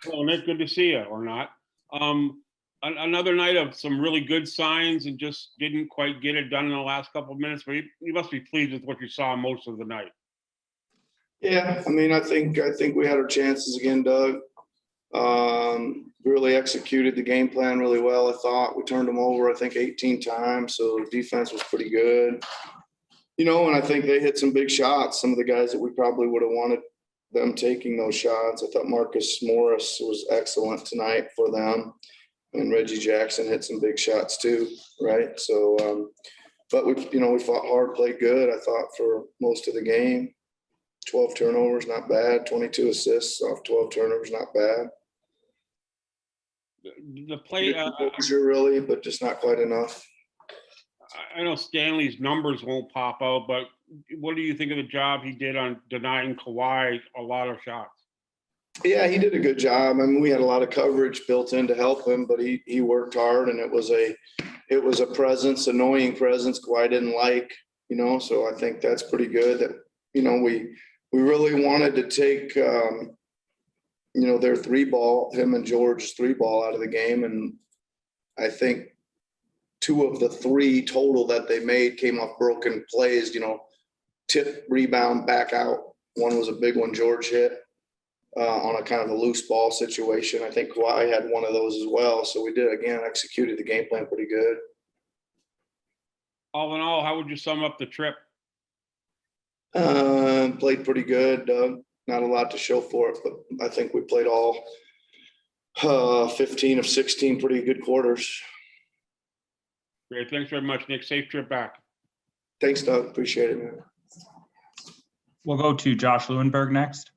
Well, Nick, good to see you, or not. Another night of some really good signs and just didn't quite get it done in the last couple of minutes, but you must be pleased with what you saw most of the night. Yeah, I mean, I think we had our chances again, Doug. Really executed the game plan really well. I thought we turned them over, I think 18 times. So defense was pretty good, and I think they hit some big shots. Some of the guys that we probably would have wanted them taking those shots. I thought Marcus Morris was excellent tonight for them, and Reggie Jackson hit some big shots too. Right. So, but we fought hard, played good. I thought for most of the game. 12 turnovers, not bad. 22 assists off 12 turnovers, not bad. The play, really, but just not quite enough. I know Stanley's numbers won't pop out, but what do you think of the job he did on denying Kawhi a lot of shots? Yeah, he did a good job. I mean, we had a lot of coverage built in to help him, but he worked hard, and it was a presence, annoying presence Kawhi didn't like, so I think that's pretty good that, we really wanted to take, their three ball, him and George's three ball out of the game. And I think 2 of the 3 total that they made came off broken plays, tip, rebound, back out. One was a big one George hit on a kind of a loose ball situation. I think Kawhi had one of those as well. So we did, again, executed the game plan pretty good. All in all, how would you sum up the trip? Played pretty good. Not a lot to show for it, but I think we played all 15 of 16 pretty good quarters. Great. Thanks very much, Nick. Safe trip back. Thanks, Doug. Appreciate it, man. We'll go to Josh Lewenberg next.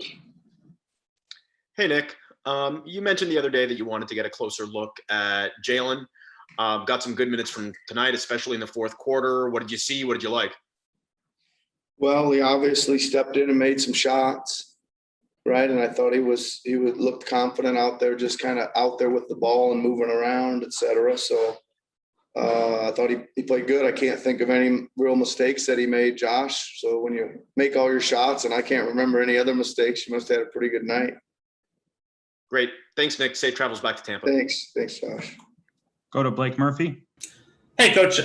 Hey, Nick. You mentioned the other day that you wanted to get a closer look at Jalen. Got some good minutes from tonight, especially in the fourth quarter. What did you see? What did you like? Well, he obviously stepped in and made some shots, right? And I thought he would look confident out there, just kind of out there with the ball and moving around, et cetera. So I thought he played good. I can't think of any real mistakes that he made, Josh. So when you make all your shots and I can't remember any other mistakes, you must have had a pretty good night. Great. Thanks, Nick. Safe travels back to Tampa. Thanks, Josh. Go to Blake Murphy. Hey, Coach.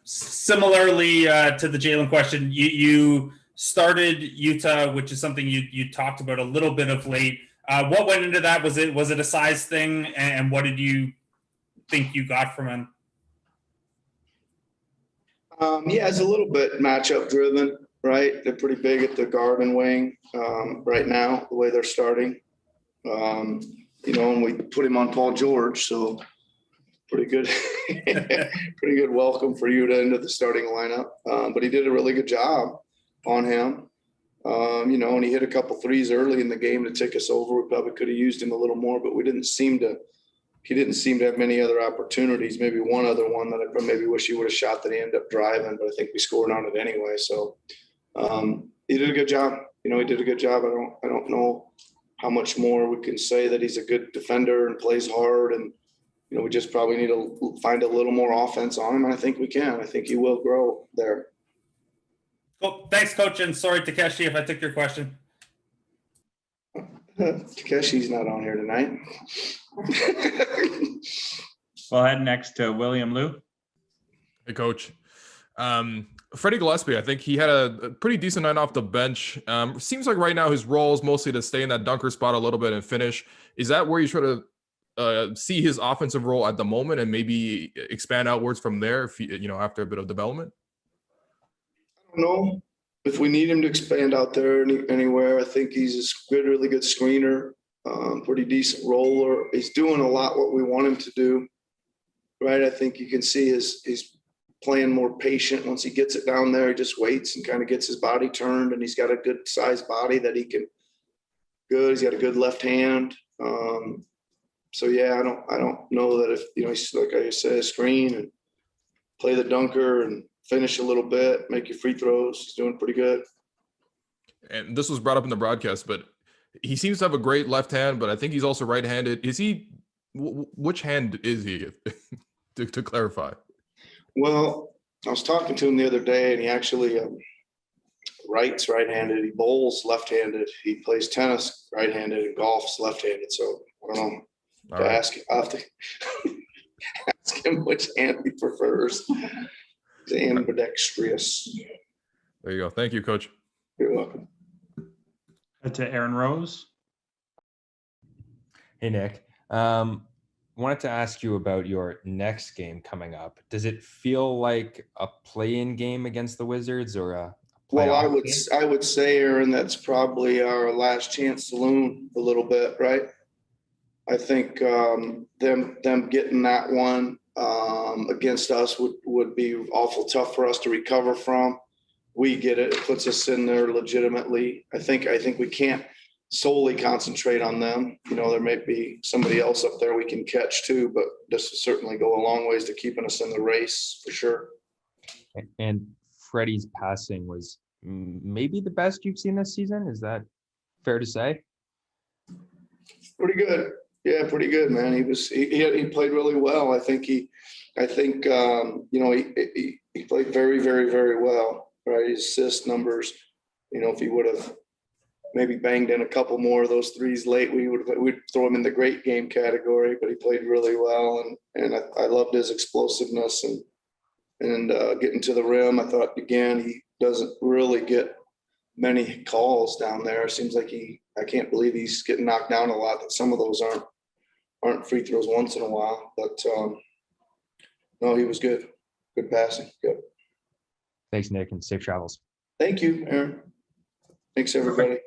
Similarly to the Jalen question, you started Utah, which is something you talked about a little bit of late. What went into that? Was it a size thing? And what did you think you got from him? Yeah, it's a little bit matchup driven, right? They're pretty big at the guard and wing right now, the way they're starting. And we put him on Paul George, so pretty good, pretty good welcome for you to into the starting lineup. But he did a really good job on him. And he hit a couple threes early in the game to take us over. We probably could have used him a little more, but he didn't seem to have many other opportunities. Maybe one other one that I maybe wish he would have shot that he ended up driving, but I think we scored on it anyway. So he did a good job. He did a good job. I don't know how much more we can say that he's a good defender and plays hard. And, we just probably need to find a little more offense on him. And I think we can. I think he will grow there. Cool. Thanks, Coach. And sorry, Takeshi, if I took your question. Takeshi's not on here tonight. We'll head next to William Liu. Hey, Coach. Freddie Gillespie, I think he had a pretty decent night off the bench. Seems like right now his role is mostly to stay in that dunker spot a little bit and finish. Is that where you try to see his offensive role at the moment and maybe expand outwards from there if after a bit of development? I don't know if we need him to expand out there anywhere. I think he's a really good screener, pretty decent roller. He's doing a lot what we want him to do, right? I think you can see he's playing more patient. Once he gets it down there, he just waits and kind of gets his body turned, and he's got a good sized body that he can good. He's got a good left hand. So yeah, I don't know that if he's, like I said, screen and play the dunker and finish a little bit, make your free throws. He's doing pretty good. And this was brought up in the broadcast, but he seems to have a great left hand, but I think he's also right-handed. Is he? Which hand is he? to clarify. Well, I was talking to him the other day, and he actually right-handed. He bowls left-handed. He plays tennis right-handed and golfs left-handed. So I don't know. All right. I'll have to ask him which hand he prefers. He's ambidextrous. There you go. Thank you, Coach. You're welcome. To Aaron Rose. Hey, Nick. Wanted to ask you about your next game coming up. Does it feel like a play-in game against the Wizards or a Well, playoff game? I would say, Aaron, that's probably our last chance saloon a little bit, right? I think them getting that one against us would be awful tough for us to recover from. We get it. It puts us in there legitimately. I think we can't solely concentrate on them. You know, there may be somebody else up there we can catch too, but this will certainly go a long ways to keeping us in the race for sure. And Freddie's passing was maybe the best you've seen this season. Is that fair to say? Pretty good. Yeah, pretty good, man. He played really well. I think he played very, very, very well, right? His assist numbers, you know, if he would have maybe banged in a couple more of those threes late, we'd throw him in the great game category, but he played really well. And I loved his explosiveness and getting to the rim. I thought, again, he doesn't really get many calls down there. It seems like I can't believe he's getting knocked down a lot. That some of those aren't free throws once in a while, but no, he was good. Good passing. Good. Thanks, Nick, and safe travels. Thank you, Aaron. Thanks, everybody.